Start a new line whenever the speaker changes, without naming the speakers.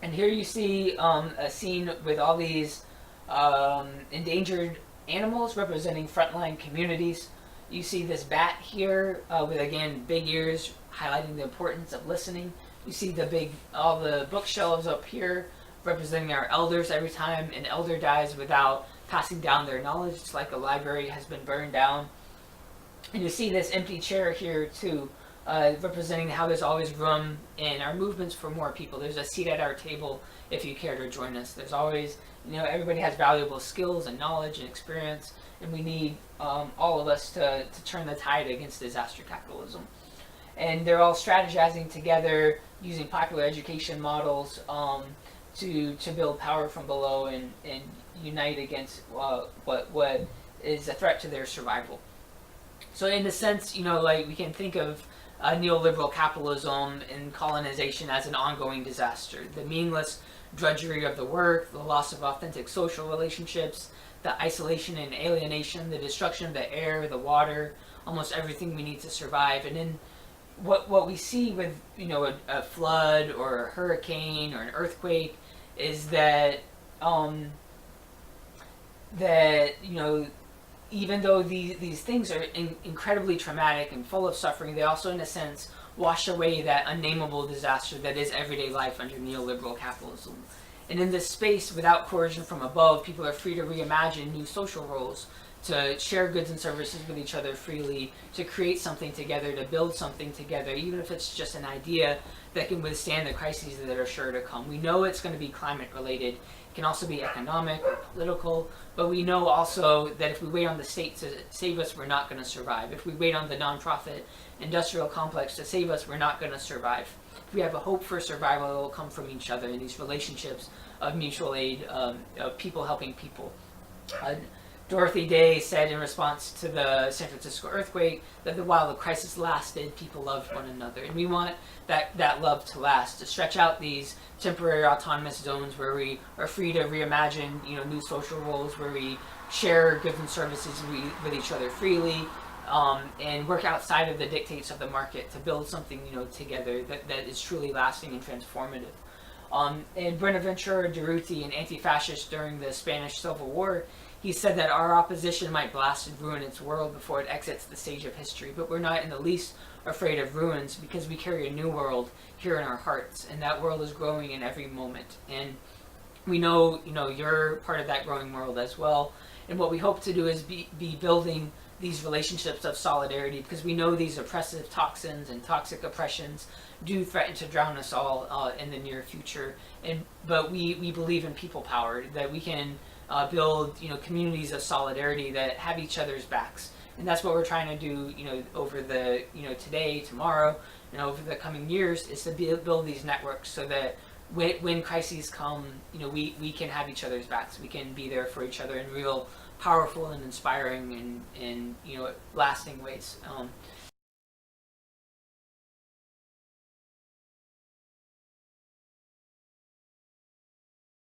And here you see a scene with all these endangered animals representing frontline communities. You see this bat here with, again, big ears, highlighting the importance of listening. You see all the bookshelves up here representing our elders. Every time an elder dies without passing down their knowledge, it's like a library has been burned down. And you see this empty chair here too, representing how there's always room in our movements for more people. There's a seat at our table if you care to join us. There's always, everybody has valuable skills and knowledge and experience, and we need all of us to turn the tide against disaster capitalism. And they're all strategizing together using popular education models to build power from below and unite against what is a threat to their survival. So in a sense, like we can think of neoliberal capitalism and colonization as an ongoing disaster. The meaningless drudgery of the work, the loss of authentic social relationships, the isolation and alienation, the destruction of the air, the water, almost everything we need to survive. And then what we see with a flood or a hurricane or an earthquake is that even though these things are incredibly traumatic and full of suffering, they also, in a sense, wash away that unnameable disaster that is everyday life under neoliberal capitalism. And in this space, without coercion from above, people are free to reimagine new social roles, to share goods and services with each other freely, to create something together, to build something together, even if it's just an idea that can withstand the crises that are sure to come. We know it's going to be climate related. It can also be economic or political, but we know also that if we wait on the state to save us, we're not going to survive. If we wait on the nonprofit industrial complex to save us, we're not going to survive. If we have a hope for survival, it will come from each other in these relationships of mutual aid, of people helping people. Dorothy Day said in response to the San Francisco earthquake that while the crisis lasted, people loved one another. And we want that love to last, to stretch out these temporary autonomous zones where we are free to reimagine new social roles, where we share goods and services with each other freely, and work outside of the dictates of the market to build something together that is truly lasting and transformative. And Bonaventure Durruti, an anti-fascist during the Spanish Civil War, he said that our opposition might blast and ruin its world before it exits the stage of history, but we're not in the least afraid of ruins because we carry a new world here in our hearts, and that world is growing in every moment. And we know, you're part of that growing world as well. And what we hope to do is be building these relationships of solidarity, because we know these oppressive toxins and toxic oppressions do threaten to drown us all in the near future. But we believe in people power, that we can build communities of solidarity that have each other's backs, and that's what we're trying to do over the today, tomorrow, and over the coming years, is to build these networks so that when crises come, we can have each other's backs. We can be there for each other in real powerful and inspiring and lasting ways.